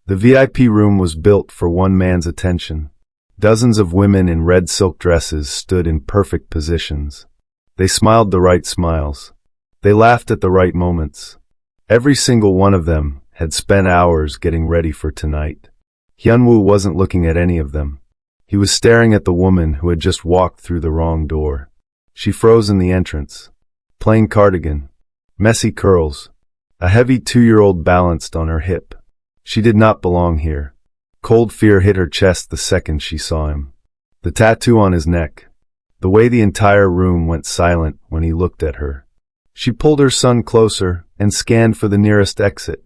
The VIP room was built for one man's attention. Dozens of women in red silk dresses stood in perfect positions. They smiled the right smiles. They laughed at the right moments. Every single one of them had spent hours getting ready for tonight. Hyun-Woo wasn't looking at any of them. He was staring at the woman who had just walked through the wrong door. She froze in the entrance. Plain cardigan. Messy curls. A heavy 2-year-old balanced on her hip. She did not belong here. Cold fear hit her chest the second she saw him. The tattoo on his neck. The way the entire room went silent when he looked at her. She pulled her son closer and scanned for the nearest exit.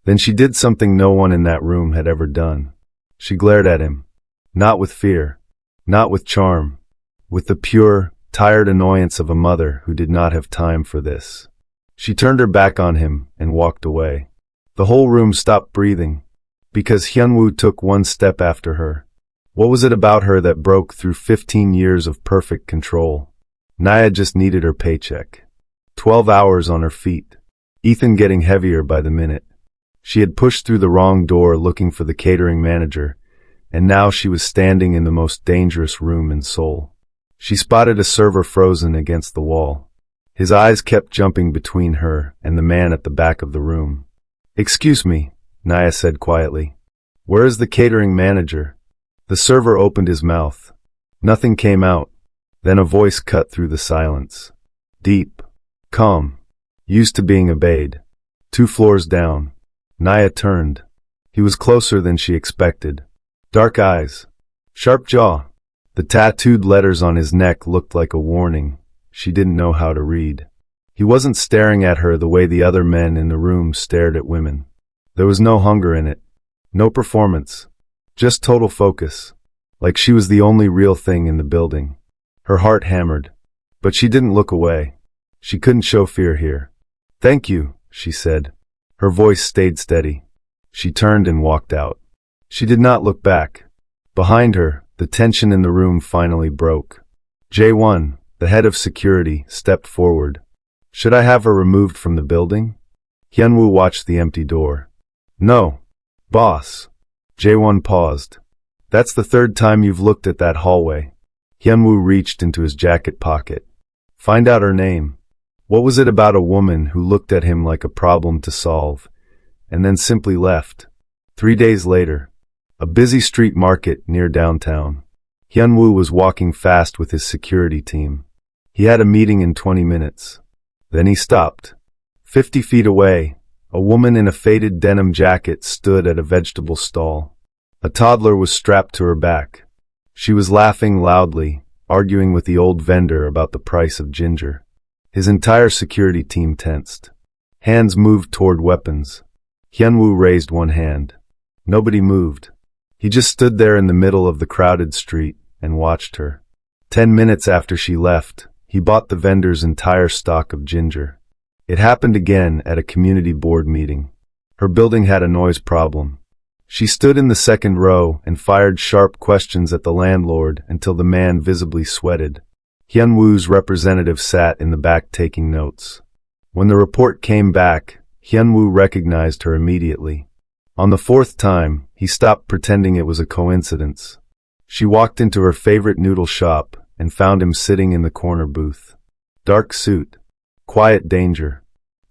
Then she did something no one in that room had ever done. She glared at him. Not with fear. Not with charm. With the pure, tired annoyance of a mother who did not have time for this. She turned her back on him and walked away. The whole room stopped breathing, because Hyun-Woo took one step after her. What was it about her that broke through 15 years of perfect control? Naya just needed her paycheck. 12 hours on her feet. Ethan getting heavier by the minute. She had pushed through the wrong door looking for the catering manager, and now she was standing in the most dangerous room in Seoul. She spotted a server frozen against the wall. His eyes kept jumping between her and the man at the back of the room. "Excuse me," Naya said quietly. "Where is the catering manager?" The server opened his mouth. Nothing came out. Then a voice cut through the silence. Deep. Calm. Used to being obeyed. 2 floors down. Naya turned. He was closer than she expected. Dark eyes. Sharp jaw. The tattooed letters on his neck looked like a warning. She didn't know how to read. He wasn't staring at her the way the other men in the room stared at women. There was no hunger in it. No performance. Just total focus. Like she was the only real thing in the building. Her heart hammered. But she didn't look away. She couldn't show fear here. "Thank you," she said. Her voice stayed steady. She turned and walked out. She did not look back. Behind her, the tension in the room finally broke. J1, the head of security, stepped forward. "Should I have her removed from the building?" Hyun-Woo watched the empty door. "No, boss." J1 paused. "That's the 3rd time you've looked at that hallway." Hyun-Woo reached into his jacket pocket. "Find out her name." What was it about a woman who looked at him like a problem to solve, and then simply left? 3 days later, a busy street market near downtown. Hyun-Woo was walking fast with his security team. He had a meeting in 20 minutes. Then he stopped. 50 feet away, a woman in a faded denim jacket stood at a vegetable stall. A toddler was strapped to her back. She was laughing loudly, arguing with the old vendor about the price of ginger. His entire security team tensed. Hands moved toward weapons. Hyun-Woo raised one hand. Nobody moved. He just stood there in the middle of the crowded street and watched her. 10 minutes after she left, he bought the vendor's entire stock of ginger. It happened again at a community board meeting. Her building had a noise problem. She stood in the 2nd row and fired sharp questions at the landlord until the man visibly sweated. Hyun-Woo's representative sat in the back taking notes. When the report came back, Hyun-Woo recognized her immediately. On the 4th time, he stopped pretending it was a coincidence. She walked into her favorite noodle shop and found him sitting in the corner booth. Dark suit. Quiet danger.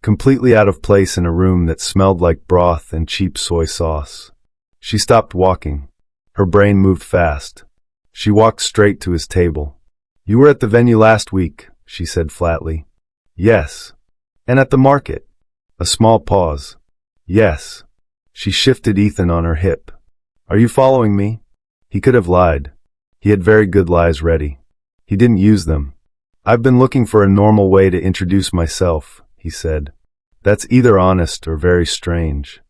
Completely out of place in a room that smelled like broth and cheap soy sauce. She stopped walking. Her brain moved fast. She walked straight to his table. "You were at the venue last week," she said flatly. "Yes." "And at the market?" A small pause. "Yes." She shifted Ethan on her hip. "Are you following me?" He could have lied. He had very good lies ready. He didn't use them. "I've been looking for a normal way to introduce myself," he said. "That's either honest or very strange."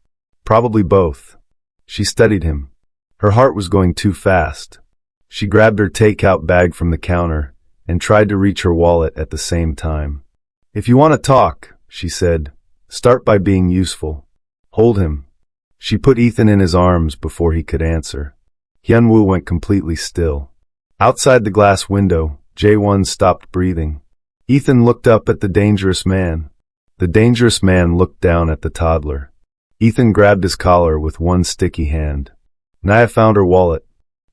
"Probably both." She studied him. Her heart was going too fast. She grabbed her takeout bag from the counter and tried to reach her wallet at the same time. "If you want to talk," she said, "start by being useful. Hold him." She put Ethan in his arms before he could answer. Hyun-Woo went completely still. Outside the glass window, J1 stopped breathing. Ethan looked up at the dangerous man. The dangerous man looked down at the toddler. Ethan grabbed his collar with one sticky hand. Naya found her wallet.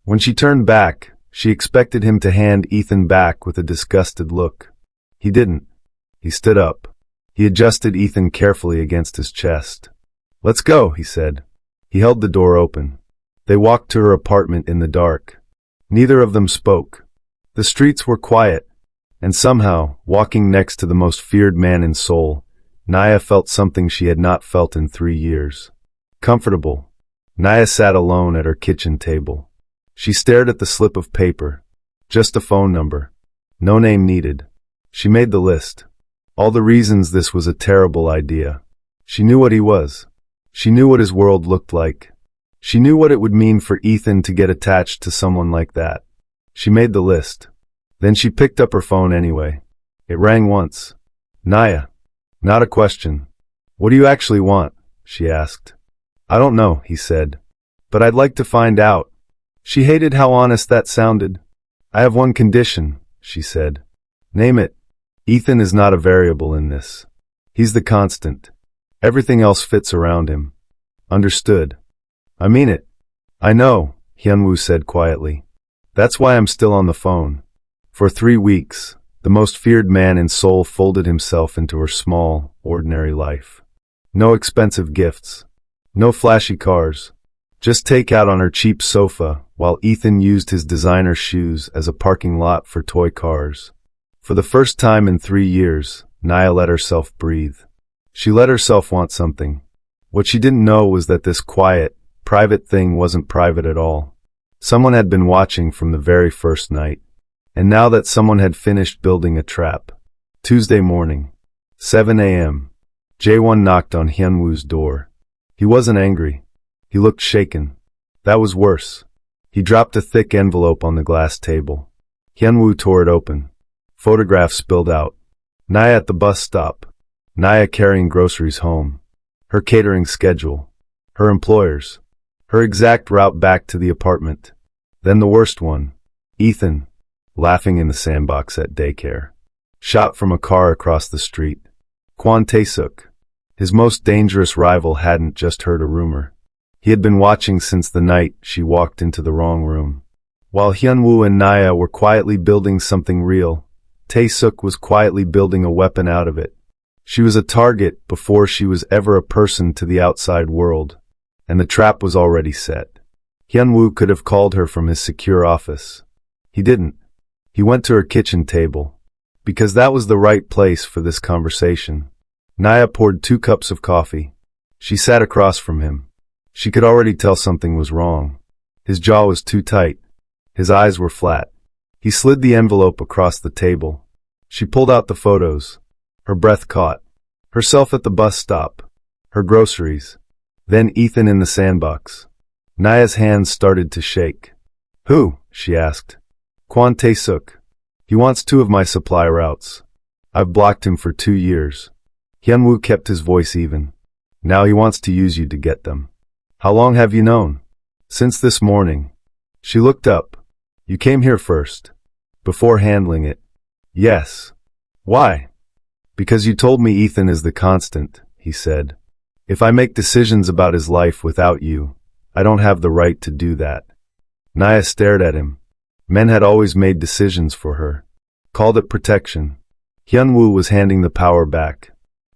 When she turned back, she expected him to hand Ethan back with a disgusted look. He didn't. He stood up. He adjusted Ethan carefully against his chest. "Let's go," he said. He held the door open. They walked to her apartment in the dark. Neither of them spoke. The streets were quiet, and somehow, walking next to the most feared man in Seoul, Naya felt something she had not felt in 3 years. Comfortable. Naya sat alone at her kitchen table. She stared at the slip of paper. Just a phone number. No name needed. She made the list. All the reasons this was a terrible idea. She knew what he was. She knew what his world looked like. She knew what it would mean for Ethan to get attached to someone like that. She made the list. Then she picked up her phone anyway. It rang once. "Naya." "Not a question." "What do you actually want?" she asked. "I don't know," he said. "But I'd like to find out." She hated how honest that sounded. "I have one condition," she said. "Name it." Ethan is not a variable in this. He's the constant. Everything else fits around him. Understood. "I mean it." "I know," Hyun-Woo said quietly. "That's why I'm still on the phone." For 3 weeks, the most feared man in Seoul folded himself into her small, ordinary life. No expensive gifts. No flashy cars. Just takeout on her cheap sofa, while Ethan used his designer shoes as a parking lot for toy cars. For the first time in 3 years, Naya let herself breathe. She let herself want something. What she didn't know was that this quiet, private thing wasn't private at all. Someone had been watching from the very first night. And now that someone had finished building a trap. Tuesday morning, 7 a.m., Jae-won knocked on Hyun-Woo's door. He wasn't angry. He looked shaken. That was worse. He dropped a thick envelope on the glass table. Hyun-Woo tore it open. Photographs spilled out. Naya at the bus stop. Naya carrying groceries home. Her catering schedule. Her employers. Her exact route back to the apartment. Then the worst one. Ethan, laughing in the sandbox at daycare. Shot from a car across the street. Kwon Tae-suk. His most dangerous rival hadn't just heard a rumor. He had been watching since the night she walked into the wrong room. While Hyun-Woo and Naya were quietly building something real, Tae-suk was quietly building a weapon out of it. She was a target before she was ever a person to the outside world, and the trap was already set. Hyun-Woo could have called her from his secure office. He didn't. He went to her kitchen table, because that was the right place for this conversation. Naya poured 2 cups of coffee. She sat across from him. She could already tell something was wrong. His jaw was too tight. His eyes were flat. He slid the envelope across the table. She pulled out the photos. Her breath caught. Herself at the bus stop. Her groceries. Then Ethan in the sandbox. Naya's hands started to shake. "Who?" she asked. "Kwon Tae-suk. He wants 2 of my supply routes. I've blocked him for 2 years. Hyun-Woo kept his voice even. "Now he wants to use you to get them." "How long have you known?" "Since this morning." She looked up. "You came here first. Before handling it." "Yes." "Why?" "Because you told me Ethan is the constant," he said. "If I make decisions about his life without you, I don't have the right to do that." Naya stared at him. Men had always made decisions for her. Called it protection. Hyun-Woo was handing the power back.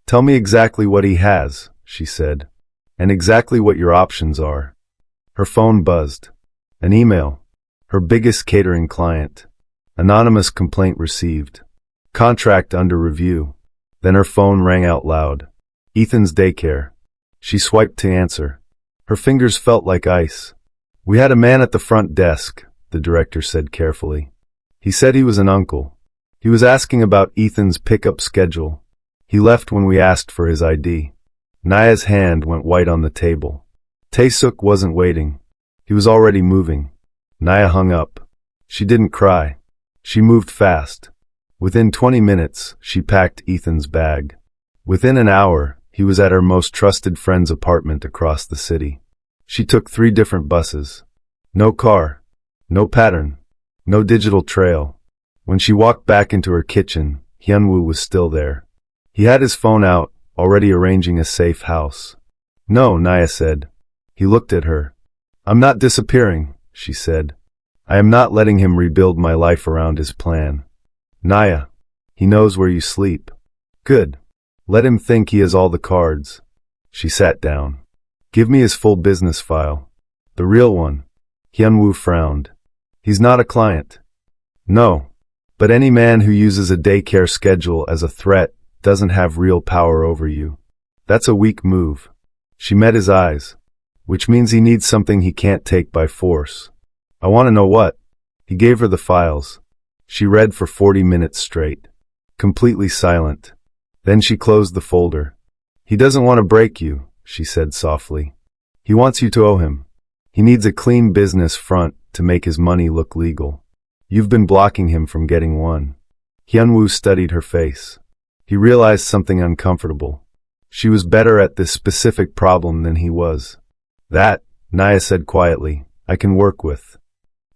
"Tell me exactly what he has," she said. "And exactly what your options are." Her phone buzzed. An email. Her biggest catering client. Anonymous complaint received. Contract under review. Then her phone rang out loud. Ethan's daycare. She swiped to answer. Her fingers felt like ice. "We had a man at the front desk," the director said carefully. "He said he was an uncle. He was asking about Ethan's pickup schedule. He left when we asked for his ID." Naya's hand went white on the table. Tae-suk wasn't waiting. He was already moving. Naya hung up. She didn't cry. She moved fast. Within 20 minutes, she packed Ethan's bag. Within an hour, he was at her most trusted friend's apartment across the city. She took 3 different buses. No car. No pattern. No digital trail. When she walked back into her kitchen, Hyun-Woo was still there. He had his phone out, already arranging a safe house. No, Naya said. He looked at her. I'm not disappearing, she said. I am not letting him rebuild my life around his plan. Naya, he knows where you sleep. Good. Let him think he has all the cards. She sat down. Give me his full business file. The real one. Hyun-Woo frowned. He's not a client. No. But any man who uses a daycare schedule as a threat doesn't have real power over you. That's a weak move. She met his eyes. Which means he needs something he can't take by force. I want to know what. He gave her the files. She read for 40 minutes straight. Completely silent. Then she closed the folder. He doesn't want to break you, she said softly. He wants you to owe him. He needs a clean business front to make his money look legal. You've been blocking him from getting one. Hyun-Woo studied her face. He realized something uncomfortable. She was better at this specific problem than he was. That, Naya said quietly, I can work with.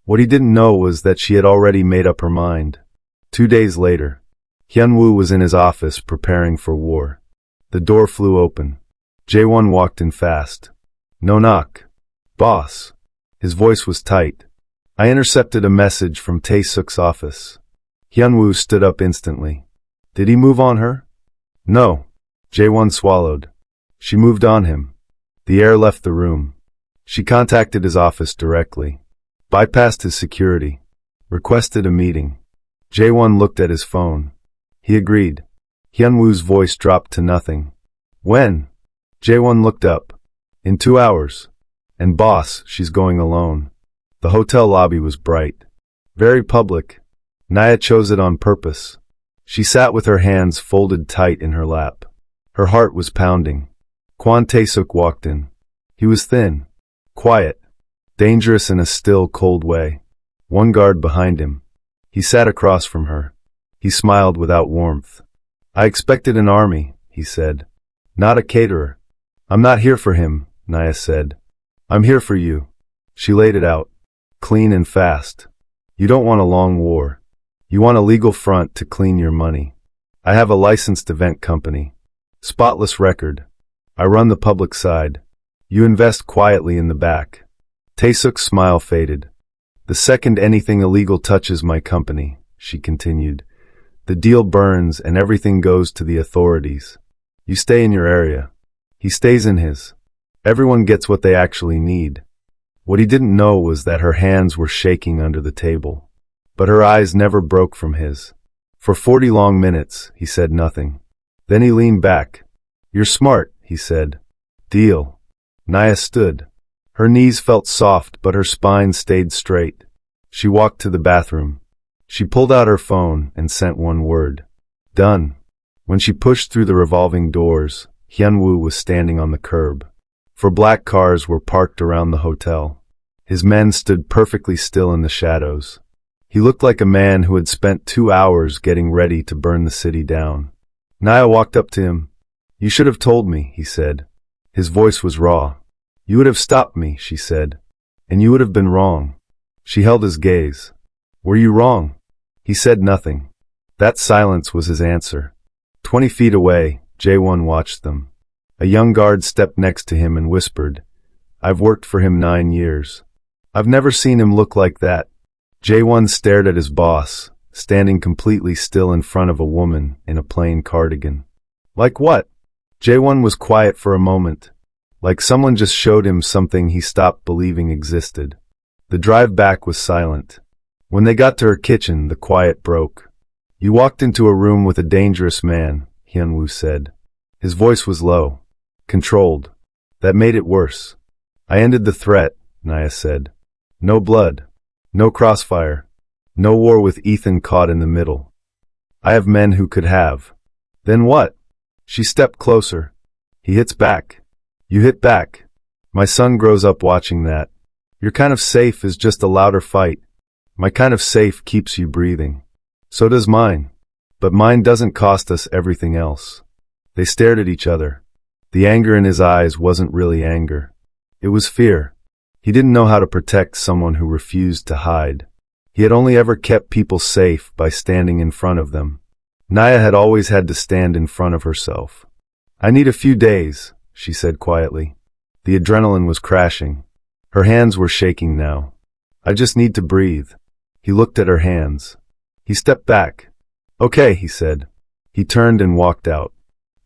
What he didn't know was that she had already made up her mind. 2 days later, Hyun-Woo was in his office preparing for war. The door flew open. Jae-won walked in fast. No knock. Boss. His voice was tight. I intercepted a message from Tae-suk's office. Hyun-Woo stood up instantly. Did he move on her? No. Jae-won swallowed. She moved on him. The air left the room. She contacted his office directly. Bypassed his security. Requested a meeting. Jae-won looked at his phone. He agreed. Hyun-Woo's voice dropped to nothing. When? Jae-won looked up. In 2 hours. And boss, she's going alone. The hotel lobby was bright. Very public. Naya chose it on purpose. She sat with her hands folded tight in her lap. Her heart was pounding. Kwon Tae-suk walked in. He was thin. Quiet. Dangerous in a still, cold way. One guard behind him. He sat across from her. He smiled without warmth. I expected an army, he said. Not a caterer. I'm not here for him, Naya said. I'm here for you. She laid it out. Clean and fast. You don't want a long war. You want a legal front to clean your money. I have a licensed event company. Spotless record. I run the public side. You invest quietly in the back. Tae-suk's smile faded. The second anything illegal touches my company, she continued, the deal burns and everything goes to the authorities. You stay in your area. He stays in his. Everyone gets what they actually need. What he didn't know was that her hands were shaking under the table. But her eyes never broke from his. For 40 long minutes, he said nothing. Then he leaned back. You're smart, he said. Deal. Naya stood. Her knees felt soft, but her spine stayed straight. She walked to the bathroom. She pulled out her phone and sent one word. Done. When she pushed through the revolving doors, Hyun-Woo was standing on the curb. 4 black cars were parked around the hotel. His men stood perfectly still in the shadows. He looked like a man who had spent 2 hours getting ready to burn the city down. Naya walked up to him. You should have told me, he said. His voice was raw. You would have stopped me, she said. And you would have been wrong. She held his gaze. Were you wrong? He said nothing. That silence was his answer. 20 feet away, Jae-won watched them. A young guard stepped next to him and whispered, I've worked for him 9 years. I've never seen him look like that. Jae-won stared at his boss, standing completely still in front of a woman in a plain cardigan. Like what? Jae-won was quiet for a moment. Like someone just showed him something he stopped believing existed. The drive back was silent. When they got to her kitchen, the quiet broke. You walked into a room with a dangerous man, Hyun-Woo said. His voice was low, controlled. That made it worse. I ended the threat, Naya said. No blood. No crossfire. No war with Ethan caught in the middle. I have men who could have. Then what? She stepped closer. He hits back. You hit back. My son grows up watching that. Your kind of safe is just a louder fight. My kind of safe keeps you breathing. So does mine. But mine doesn't cost us everything else. They stared at each other. The anger in his eyes wasn't really anger. It was fear. He didn't know how to protect someone who refused to hide. He had only ever kept people safe by standing in front of them. Naya had always had to stand in front of herself. I need a few days, she said quietly. The adrenaline was crashing. Her hands were shaking now. I just need to breathe. He looked at her hands. He stepped back. Okay, he said. He turned and walked out.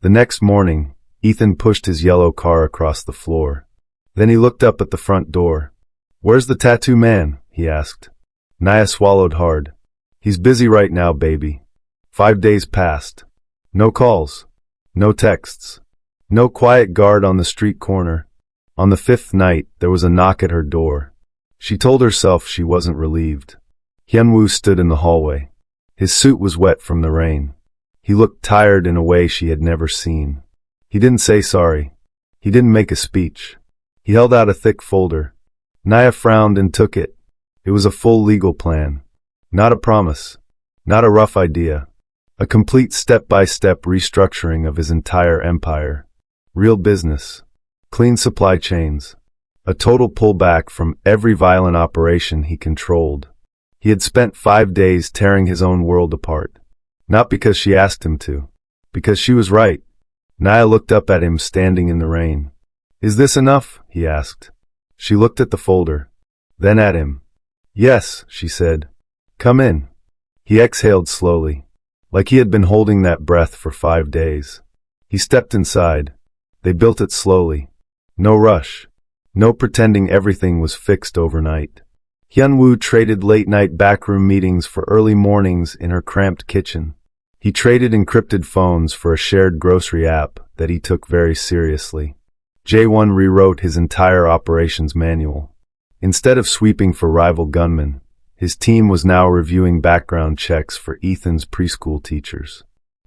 The next morning, Ethan pushed his yellow car across the floor. Then he looked up at the front door. Where's the tattoo man? He asked. Naya swallowed hard. He's busy right now, baby. 5 days passed. No calls. No texts. No quiet guard on the street corner. On the 5th night, there was a knock at her door. She told herself she wasn't relieved. Hyun-Woo stood in the hallway. His suit was wet from the rain. He looked tired in a way she had never seen. He didn't say sorry. He didn't make a speech. He held out a thick folder. Naya frowned and took it. It was a full legal plan. Not a promise. Not a rough idea. A complete step-by-step restructuring of his entire empire. Real business. Clean supply chains. A total pullback from every violent operation he controlled. He had spent 5 days tearing his own world apart. Not because she asked him to. Because she was right. Naya looked up at him standing in the rain. Is this enough? He asked. She looked at the folder. Then at him. Yes, she said. Come in. He exhaled slowly. Like he had been holding that breath for 5 days. He stepped inside. They built it slowly. No rush. No pretending everything was fixed overnight. Hyun-Woo traded late-night backroom meetings for early mornings in her cramped kitchen. He traded encrypted phones for a shared grocery app that he took very seriously. Jae-won rewrote his entire operations manual. Instead of sweeping for rival gunmen, his team was now reviewing background checks for Ethan's preschool teachers.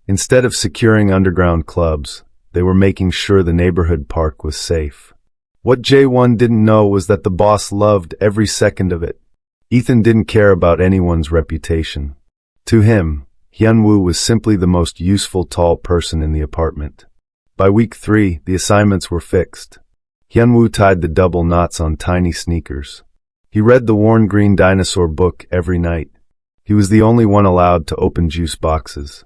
Instead of securing underground clubs, they were making sure the neighborhood park was safe. What Jae-won didn't know was that the boss loved every second of it. Ethan didn't care about anyone's reputation. To him, Hyun-Woo was simply the most useful tall person in the apartment. By week 3, the assignments were fixed. Hyun-Woo tied the double knots on tiny sneakers. He read the worn green dinosaur book every night. He was the only one allowed to open juice boxes.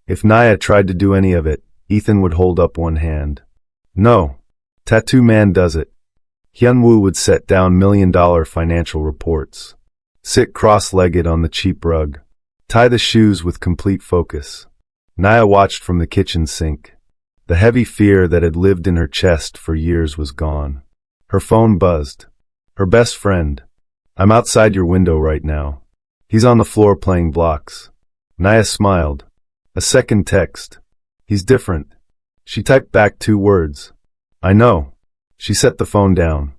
If Naya tried to do any of it, Ethan would hold up one hand. No. Tattoo man does it. Hyun-Woo would set down million-dollar financial reports. Sit cross-legged on the cheap rug. Tie the shoes with complete focus. Naya watched from the kitchen sink. The heavy fear that had lived in her chest for years was gone. Her phone buzzed. Her best friend. I'm outside your window right now. He's on the floor playing blocks. Naya smiled. A second text. He's different. She typed back 2 words. I know. She set the phone down.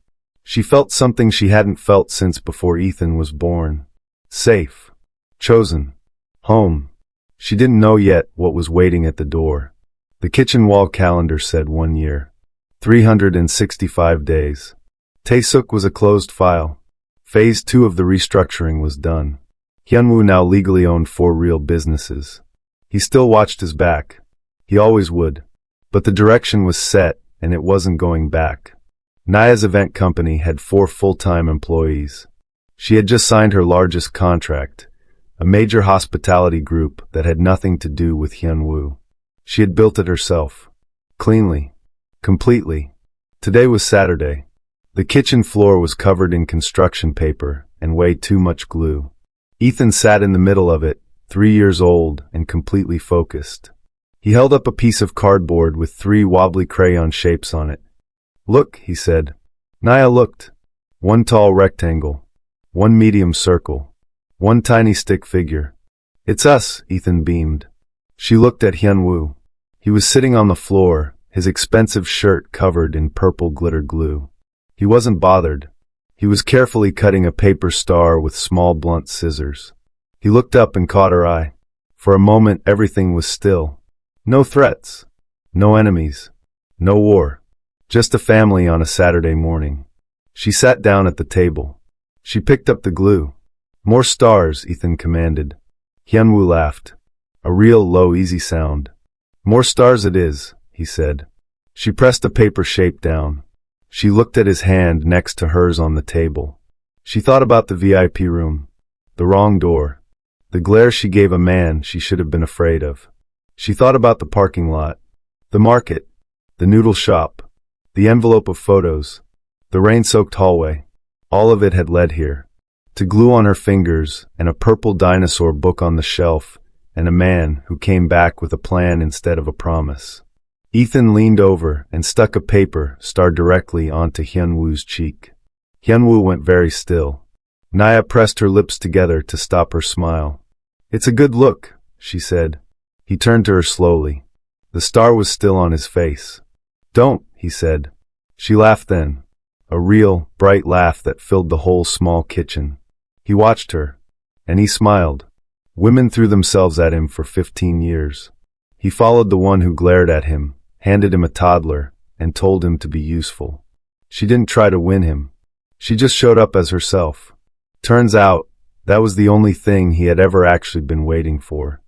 She felt something she hadn't felt since before Ethan was born. Safe. Chosen. Home. She didn't know yet what was waiting at the door. The kitchen wall calendar said 1 year. 365 days. Taesuk was a closed file. Phase 2 of the restructuring was done. Hyun-Woo now legally owned 4 real businesses. He still watched his back. He always would. But the direction was set, and it wasn't going back. Naya's event company had 4 full-time employees. She had just signed her largest contract, a major hospitality group that had nothing to do with Hyun-Woo. She had built it herself. Cleanly. Completely. Today was Saturday. The kitchen floor was covered in construction paper and weighed too much glue. Ethan sat in the middle of it, 3 years old and completely focused. He held up a piece of cardboard with 3 wobbly crayon shapes on it. Look, he said. Naya looked. 1 tall rectangle. 1 medium circle. 1 tiny stick figure. It's us, Ethan beamed. She looked at Hyun-Woo. He was sitting on the floor, his expensive shirt covered in purple glitter glue. He wasn't bothered. He was carefully cutting a paper star with small blunt scissors. He looked up and caught her eye. For a moment everything was still. No threats. No enemies. No war. Just a family on a Saturday morning. She sat down at the table. She picked up the glue. More stars, Ethan commanded. Hyun-Woo laughed. A real low, easy sound. More stars it is, he said. She pressed a paper shape down. She looked at his hand next to hers on the table. She thought about the VIP room. The wrong door. The glare she gave a man she should have been afraid of. She thought about the parking lot. The market. The noodle shop. The envelope of photos, the rain-soaked hallway, all of it had led here. To glue on her fingers, and a purple dinosaur book on the shelf, and a man who came back with a plan instead of a promise. Ethan leaned over and stuck a paper star directly onto Hyun-Woo's cheek. Hyun-Woo went very still. Naya pressed her lips together to stop her smile. "It's a good look," she said. He turned to her slowly. The star was still on his face. "Don't," he said. She laughed then, a real, bright laugh that filled the whole small kitchen. He watched her, and he smiled. Women threw themselves at him for 15 years. He followed the one who glared at him, handed him a toddler, and told him to be useful. She didn't try to win him. She just showed up as herself. Turns out, that was the only thing he had ever actually been waiting for.